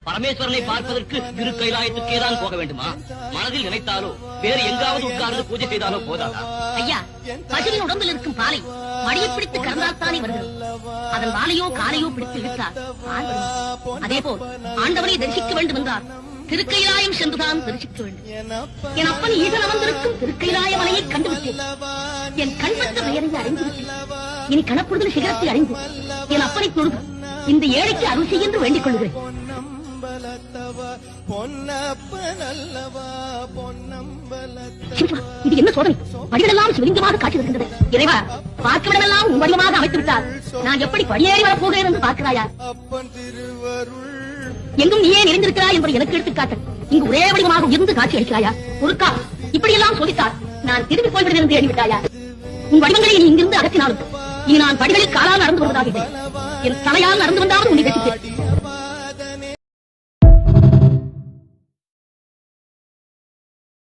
பரமேஸ்வரனை பார்ப்பதற்கு திரு கைலாயத்துக்கே தான் போக வேண்டுமா? மனதில் நினைத்தாலோ வேறு எங்காவது உட்கார்ந்து பூஜை செய்தாலோ போதாதா? ஐயா, பசுவின் உடம்பில் இருக்கும் பாலை மடியை பிடித்து கறந்தால்தானே வருகிறது. அதன் வாலையோ காலையோ பிடித்து இழுத்தார். அதே போல் ஆண்டவனை தரிசிக்க வேண்டும் என்றார் திருக்கைலாயம் சென்றுதான் தரிசிக்க வேண்டும். என் அப்பன் ஈசன் அமர்ந்திருக்கும் திருக்கைலாய மலையை கண்டுவிட்டேன். என் கண்பற்ற பெயரை அறிந்துவிட்டேன். இனி கணப்பொழுது சிகரத்தை அறிந்து என் அப்பனை தொழுது இந்த ஏழைக்கு அருள் செய்ய என்று வேண்டிக் கொள்கிறேன். இது என்ன சோதனை? படிகளெல்லாம் சிவலிங்கமாக காட்சி வருகின்றது. இறைவா, பார்க்கவிடமெல்லாம் உன் வடிவமாக அமைத்து விட்டார். நான் எப்படி படியேறி வரப்போகிறேன் என்று பார்க்கிறாயா? எங்கும் நீயே நிறைந்திருக்கிறாய் என்பதை எனக்கு எடுத்துக்காட்டு. இங்கு ஒரே வடிவமாக உயர்ந்து காட்சி அளிக்கிறாயா? ஒருக்கா இப்படியெல்லாம் சொல்லித்தார். நான் திரும்பி போய்விடுவேன் என்று எண்ணிவிட்டாயா? உன் வடிவங்களை நீ இங்கிருந்து அகற்றினாலும் இனி நான் படிகளில் காலால் நடந்து வருவதாக என் தலையால் நடந்து வந்தாவது உன்னை ரசித்தேன்.